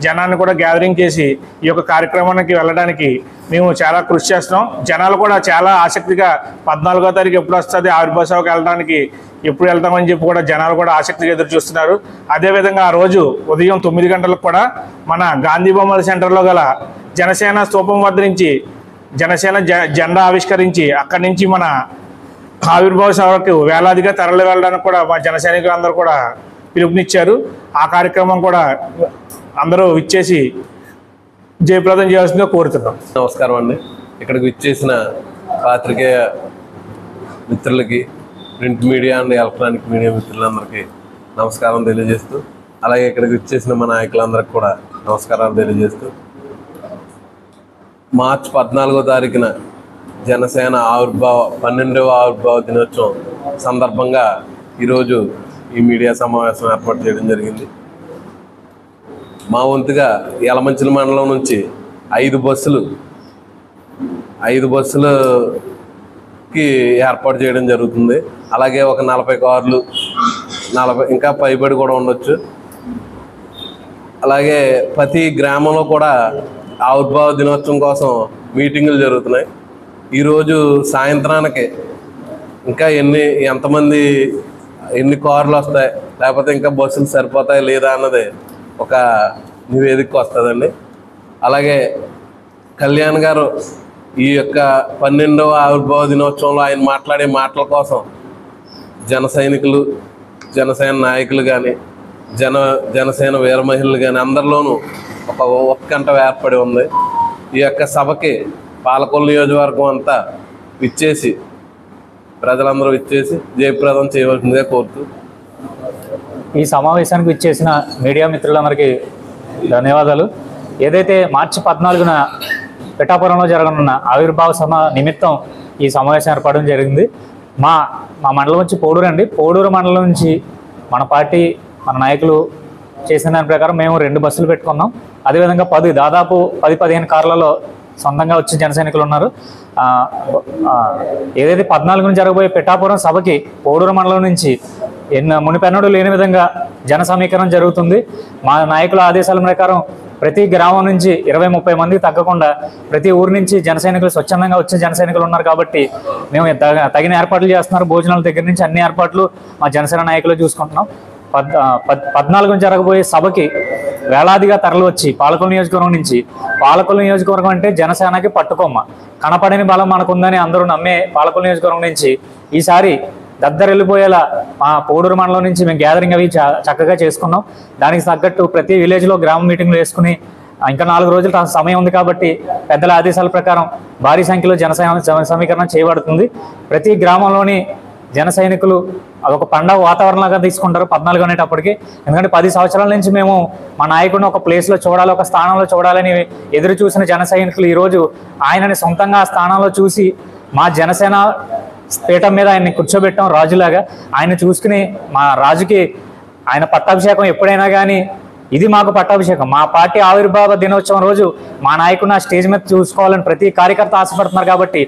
జనాన్ని కూడా గ్యాదరింగ్ చేసి ఈ యొక్క కార్యక్రమానికి వెళ్ళడానికి మేము చాలా కృషి చేస్తున్నాం. జనాలు కూడా చాలా ఆసక్తిగా 14వ తారీఖు ఎప్పుడు వస్తుంది ఆవిర్భావ సభకు వెళ్ళడానికి ఎప్పుడు వెళ్తామని చెప్పి కూడా జనాలు కూడా ఆసక్తిగా ఎదురు చూస్తున్నారు. అదేవిధంగా ఆ రోజు ఉదయం 9 గంటలకు కూడా మన గాంధీ బొమ్మల సెంటర్లో గల జనసేన స్తూపం వద్ద నుంచి జనసేన జెండా ఆవిష్కరించి అక్కడి నుంచి మన ఆవిర్భావ సభకు వేలాదిగా తరలి వెళ్ళడానికి కూడా మా జన సైనికులందరూ కూడా పిలుపునిచ్చారు. ఆ కార్యక్రమం కూడా అందరూ ఇచ్చేసి జయప్రదం చేయాల్సిందిగా కోరుతున్నాం. నమస్కారం అండి. ఇక్కడికి ఇచ్చేసిన పాత్రికేయ మిత్రులకి, print media and electronic media మిత్రులందరికీ నమస్కారం తెలియజేస్తూ, అలాగే ఇక్కడికి ఇచ్చేసిన మా నాయకులందరికీ కూడా నమస్కారాలు తెలియజేస్తూ, మార్చి 14వ తారీఖున జనసేన 12వ ఆవిర్భావ దినోత్సవం సందర్భంగా ఈరోజు ఈ మీడియా సమావేశం ఏర్పాటు చేయడం జరిగింది. మా వంతుగా యలమంచిలి మండలం నుంచి 5 బస్సులకి ఏర్పాటు చేయడం జరుగుతుంది. అలాగే ఒక 40 కార్లు, 40 ఇంకా పైబడి కూడా ఉండొచ్చు. అలాగే ప్రతి గ్రామంలో కూడా ఆవిర్భావ దినోత్సవం కోసం మీటింగులు జరుగుతున్నాయి. ఈరోజు సాయంత్రానికి ఇంకా ఎన్ని కార్లు వస్తాయి, లేకపోతే ఇంకా బస్సులు సరిపోతాయి లేదా అన్నది ఒక నివేదిక వస్తుందండి. అలాగే కళ్యాణ్ గారు ఈ యొక్క 12వ ఆవిర్భావ దినోత్సవంలో ఆయన మాట్లాడే మాటల కోసం జన సైనికులు, జనసేన నాయకులు కానీ, జనసేన వీర మహిళలు కానీ అందరిలోనూ ఒక ఉత్కంఠ ఏర్పడి ఉంది. ఈ యొక్క సభకి పాలకొల్లు నియోజకవర్గం అంతా విచ్చేసి, ప్రజలందరూ విచ్చేసి జయప్రదం చేయవలసిందిగా కోరుతూ, ఈ సమావేశానికి విచ్చేసిన మీడియా మిత్రులందరికీ ధన్యవాదాలు. ఏదైతే మార్చి 14న పిఠాపురంలో జరగనున్న ఆవిర్భావ సభ నిమిత్తం ఈ సమావేశం ఏర్పడడం జరిగింది. మా మండలం నుంచి పోడూరు అండి. పోడూరు మండలం నుంచి మన పార్టీ, మన నాయకులు చేసిన దాని ప్రకారం మేము 2 బస్సులు పెట్టుకున్నాం. అదేవిధంగా దాదాపు 10-15 కార్లలో సొంతంగా వచ్చి జన సైనికులు ఉన్నారు. ఏదైతే 14న జరగబోయే పిఠాపురం సభకి పోడూరు మండలం నుంచి మునిపెన్నడూ లేని విధంగా జన సమీకరణ జరుగుతుంది. మా నాయకుల ఆదేశాల ప్రకారం ప్రతి గ్రామం నుంచి 20-30 మంది తగ్గకుండా ప్రతి ఊరు నుంచి జన సైనికులు స్వచ్ఛందంగా వచ్చే జన సైనికులు ఉన్నారు. కాబట్టి మేము తగిన ఏర్పాట్లు చేస్తున్నారు. భోజనాల దగ్గర నుంచి అన్ని ఏర్పాట్లు మా జనసేన నాయకులు చూసుకుంటున్నాం. 14న జరగబోయే సభకి వేలాదిగా తరలి వచ్చి పాలకొల్లు నియోజకవర్గం అంటే జనసేనకి పట్టుకొమ్మ, కనపడని బలం మనకుందని అందరూ నమ్మే పాలకొల్లు నియోజకవర్గం నుంచి ఈసారి దద్దరెళ్ళిపోయేలా మా పోడూరు మండలం నుంచి మేము గ్యాదరింగ్ అవి చక్కగా చేసుకున్నాం. దానికి తగ్గట్టు ప్రతి విలేజ్లో గ్రామ మీటింగ్లు వేసుకుని ఇంకా 4 రోజుల సమయం ఉంది కాబట్టి పెద్దల ఆదేశాల ప్రకారం భారీ సంఖ్యలో జన సమీకరణ చేయబడుతుంది. ప్రతి గ్రామంలోని జన సైనికులు అదొక పండగ వాతావరణంగా తీసుకుంటారు 14 అనేటప్పటికి. ఎందుకంటే 10 సంవత్సరాల నుంచి మేము మా నాయకుడిని ఒక ప్లేస్లో చూడాలి, ఒక స్థానంలో చూడాలని ఎదురు చూసిన జన సైనికులు ఈరోజు ఆయనని సొంతంగా ఆ స్థానంలో చూసి మా జనసేన పీఠం మీద ఆయన్ని కూర్చోబెట్టాం రాజులాగా. ఆయన చూసుకుని మా రాజుకి ఆయన పట్టాభిషేకం ఎప్పుడైనా కానీ ఇది మాకు పట్టాభిషేకం. మా పార్టీ ఆవిర్భావ దినోత్సవం రోజు మా నాయకుడిని ఆ స్టేజ్ మీద చూసుకోవాలని ప్రతి కార్యకర్త ఆశపడుతున్నారు. కాబట్టి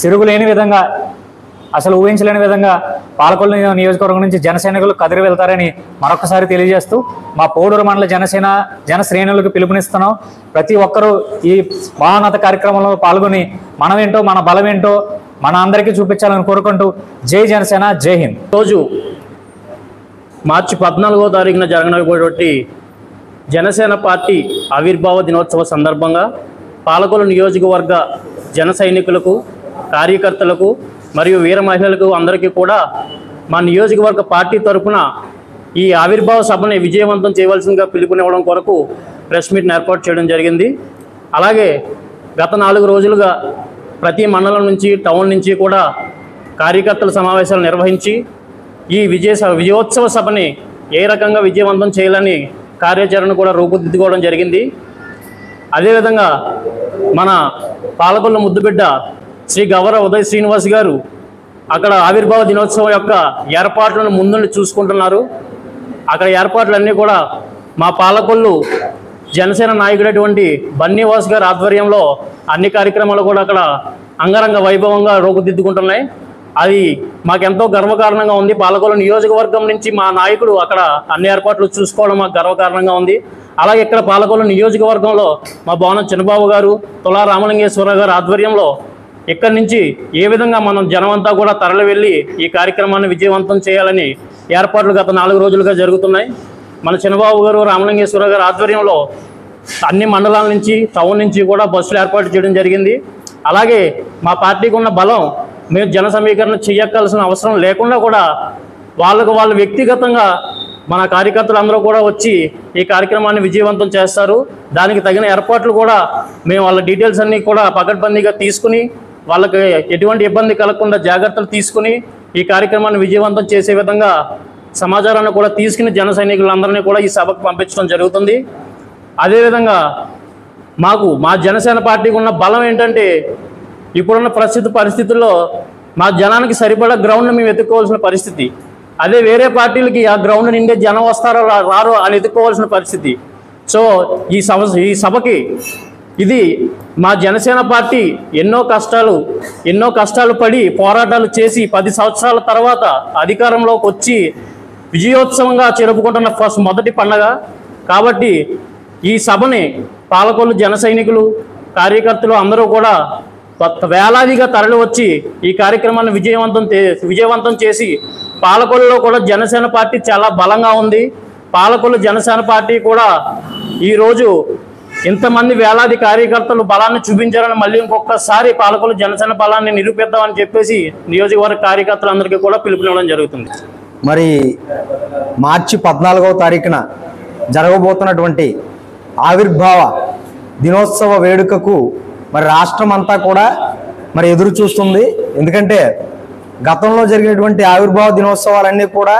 సిరుగులేని విధంగా, అసలు ఊహించలేని విధంగా పాలకొల్లు నియోజకవర్గం నుంచి జన సైనికులు కదిరి వెళ్తారని మరొకసారి తెలియజేస్తూ మా పోడూరు మండల జన శ్రేణులకు పిలుపునిస్తున్నాం. ప్రతి ఒక్కరూ ఈ మహోన్నత కార్యక్రమంలో పాల్గొని మనమేంటో, మన బలమేంటో మన అందరికీ చూపించాలని కోరుకుంటూ జై జనసేన, జై హింద్. రోజు మార్చి 14వ తారీఖున జరగబోయేటువంటి జనసేన పార్టీ ఆవిర్భావ దినోత్సవ సందర్భంగా పాలకొల్లు నియోజకవర్గ జన సైనికులకు, కార్యకర్తలకు మరియు వీర మహిళలకు అందరికీ కూడా మా నియోజకవర్గ పార్టీ తరఫున ఈ ఆవిర్భావ సభని విజయవంతం చేయవలసిందిగా పిలుపునివ్వడం కొరకు ప్రెస్ మీట్ని ఏర్పాటు చేయడం జరిగింది. అలాగే గత 4 రోజులుగా ప్రతి మండలం నుంచి, టౌన్ నుంచి కూడా కార్యకర్తల సమావేశాలు నిర్వహించి ఈ విజయోత్సవ సభని ఏ రకంగా విజయవంతం చేయాలని కార్యాచరణ కూడా రూపుదిద్దుకోవడం జరిగింది. అదేవిధంగా మన పాలకొల్లు ముద్దుబిడ్డ శ్రీ గవర ఉదయ్ శ్రీనివాస్ గారు అక్కడ ఆవిర్భావ దినోత్సవం యొక్క ఏర్పాట్లను ముందుండి చూసుకుంటున్నారు. అక్కడ ఏర్పాట్లన్నీ కూడా మా పాలకొల్లు జనసేన నాయకుడైనటువంటి బన్నీవాస్ గారి ఆధ్వర్యంలో అన్ని కార్యక్రమాలు కూడా అక్కడ అంగరంగ వైభవంగా రూపుదిద్దుకుంటున్నాయి. అది మాకెంతో గర్వకారణంగా ఉంది. పాలకొల్లు నియోజకవర్గం నుంచి మా నాయకుడు అక్కడ అన్ని ఏర్పాట్లు చూసుకోవడం మాకు గర్వకారణంగా ఉంది. అలాగే ఇక్కడ పాలకొల్లు నియోజకవర్గంలో మా భవనం చిన్నబాబు గారు, తులా రామలింగేశ్వరరావు గారు ఆధ్వర్యంలో ఇక్కడి నుంచి ఏ విధంగా మనం జనమంతా కూడా తరలి వెళ్ళి ఈ కార్యక్రమాన్ని విజయవంతం చేయాలని ఏర్పాట్లు గత 4 రోజులుగా జరుగుతున్నాయి. మన చిన్నబాబు గారు, రామలింగేశ్వరరావు గారు ఆధ్వర్యంలో అన్ని మండలాల నుంచి, టౌన్ నుంచి కూడా బస్సులు ఏర్పాటు చేయడం జరిగింది. అలాగే మా పార్టీకి ఉన్న బలం, మేము జన సమీకరణ చేయక్కలసిన అవసరం లేకుండా కూడా వాళ్ళు వ్యక్తిగతంగా మన కార్యకర్తలు అందరూ కూడా వచ్చి ఈ కార్యక్రమాన్ని విజయవంతం చేస్తారు. దానికి తగిన ఏర్పాట్లు కూడా మేము వాళ్ళ డీటెయిల్స్ అన్నీ కూడా పకడ్బందీగా తీసుకుని వాళ్ళకి ఎటువంటి ఇబ్బంది కలగకుండా జాగ్రత్తలు తీసుకుని ఈ కార్యక్రమాన్ని విజయవంతం చేసే విధంగా సమాచారాన్ని కూడా తీసుకుని జన సైనికులందరినీ కూడా ఈ సభకు పంపించడం జరుగుతుంది. అదేవిధంగా మా జనసేన పార్టీకి ఉన్న బలం ఏంటంటే ఇప్పుడున్న పరిస్థితుల్లో మా జనానికి సరిపడా గ్రౌండ్ని మేము ఎత్తుకోవాల్సిన పరిస్థితి. అదే వేరే పార్టీలకి ఆ గ్రౌండ్ నిండే జనం వస్తారో రారో అని ఎత్తుకోవాల్సిన పరిస్థితి. సో ఈ సభకి ఇది మా జనసేన పార్టీ ఎన్నో కష్టాలు పడి పోరాటాలు చేసి 10 సంవత్సరాల తర్వాత అధికారంలోకి వచ్చి విజయోత్సవంగా జరుపుకుంటున్న మొదటి పండగ కాబట్టి ఈ సభని పాలకొల్లు జన సైనికులు, కార్యకర్తలు అందరూ కూడా వేలాదిగా తరలి వచ్చి ఈ కార్యక్రమాన్ని విజయవంతం చేసి పాలకొల్లులో కూడా జనసేన పార్టీ చాలా బలంగా ఉంది. పాలకొల్లు జనసేన పార్టీ కూడా ఈరోజు ఇంతమంది వేలాది కార్యకర్తలు బలాన్ని చూపించారని మళ్ళీ ఇంకొకసారి పాలకొల్లు జనసేన బలాన్ని నిరూపిద్దామని చెప్పేసి నియోజకవర్గ కార్యకర్తలందరికీ కూడా పిలుపునివ్వడం జరుగుతుంది. మరి మార్చి 14వ తారీఖున జరగబోతున్నటువంటి ఆవిర్భావ దినోత్సవ వేడుకకు మరి రాష్ట్రం అంతా కూడా మరి ఎదురు చూస్తుంది. ఎందుకంటే గతంలో జరిగినటువంటి ఆవిర్భావ దినోత్సవాలన్నీ కూడా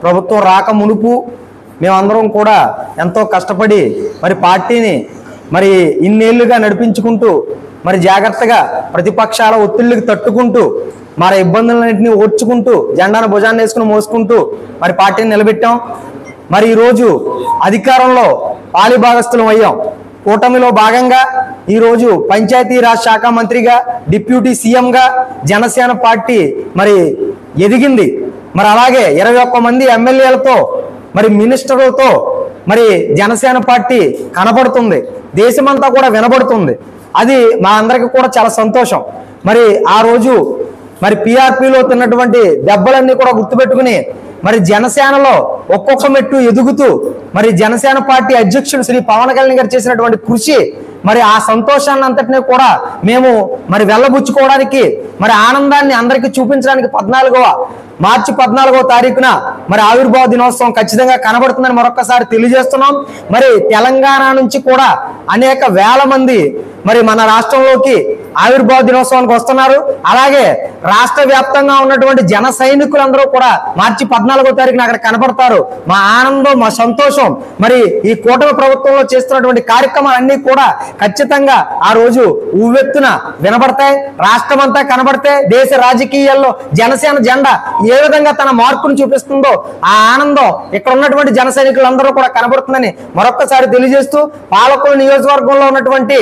ప్రభుత్వం రాక మునుపు మేమందరం కూడా ఎంతో కష్టపడి మరి పార్టీని మరి ఇన్నేళ్లుగా నడిపించుకుంటూ మరి జాగ్రత్తగా ప్రతిపక్షాల ఒత్తిళ్ళకి తట్టుకుంటూ మరి ఇబ్బందులన్నింటినీ ఓర్చుకుంటూ జెండాను భుజాన్ని వేసుకుని మోసుకుంటూ మరి పార్టీని నిలబెట్టాం. మరి ఈరోజు అధికారంలో పాలిభాగస్థులం అయ్యాం. కూటమిలో భాగంగా ఈరోజు పంచాయతీరాజ్ శాఖ మంత్రిగా, డిప్యూటీ సీఎంగా జనసేన పార్టీ మరి ఎదిగింది. మరి అలాగే 21 మంది ఎమ్మెల్యేలతో మరి మినిస్టర్లతో మరి జనసేన పార్టీ కనబడుతుంది, దేశమంతా కూడా వినబడుతుంది. అది మా అందరికీ కూడా చాలా సంతోషం. మరి ఆ రోజు మరి పిఆర్పిలో తిన్నటువంటి దెబ్బలన్నీ కూడా గుర్తుపెట్టుకుని మరి జనసేనలో ఒక్కొక్క మెట్టు ఎదుగుతూ మరి జనసేన పార్టీ అధ్యక్షుడు శ్రీ పవన్ కళ్యాణ్ గారు చేసినటువంటి కృషి, మరి ఆ సంతోషాన్ని అంతటినీ కూడా మేము మరి వెళ్ళబుచ్చుకోవడానికి, మరి ఆనందాన్ని అందరికీ చూపించడానికి మార్చి 14వ తారీఖున మరి ఆవిర్భావ దినోత్సవం ఖచ్చితంగా కనబడుతుందని మరొకసారి తెలియజేస్తున్నాం. మరి తెలంగాణ నుంచి కూడా అనేక వేల మంది మరి మన రాష్ట్రంలోకి ఆవిర్భావ దినోత్సవానికి వస్తున్నారు. అలాగే రాష్ట్ర వ్యాప్తంగా ఉన్నటువంటి జన సైనికులందరూ కూడా మార్చి 14వ తారీఖున అక్కడ కనబడతారు. మా ఆనందం, మా సంతోషం మరి ఈ కూటమి ప్రభుత్వంలో చేస్తున్నటువంటి కార్యక్రమాలన్నీ కూడా ఖచ్చితంగా ఆ రోజు ఉవ్వెత్తున వినబడతాయి, రాష్ట్రం అంతా కనబడతాయి. దేశ రాజకీయాల్లో జనసేన జెండా ఏ విధంగా తన మార్పును చూపిస్తుందో ఆ ఆనందం ఇక్కడ ఉన్నటువంటి జన సైనికులందరూ కూడా కనబడుతుందని మరొక్కసారి తెలియజేస్తూ, పాలకొల్లు నియోజకవర్గంలో ఉన్నటువంటి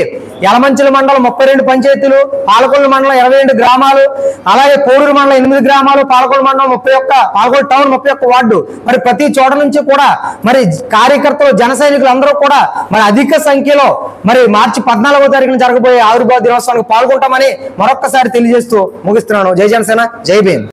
యలమంచిలి మండలం 32 పంచాయతీలు, పాలకొల్లు మండలం 22 గ్రామాలు, అలాగే పోరూరు మండలం 8 గ్రామాలు, పాలకొల్లు మండలం 31, పాలకొల్లు టౌన్ 31 వార్డు, మరి ప్రతి చోట నుంచి కూడా మరి కార్యకర్తలు, జన సైనికులు అందరూ కూడా మరి అధిక సంఖ్యలో మరి మార్చి 14వ తారీఖున జరగబోయే ఆవిర్భావ దినోత్సవానికి పాల్గొంటామని మరొక్కసారి తెలియజేస్తూ ముగిస్తున్నాను. జై జనసేన, జై భీమ్.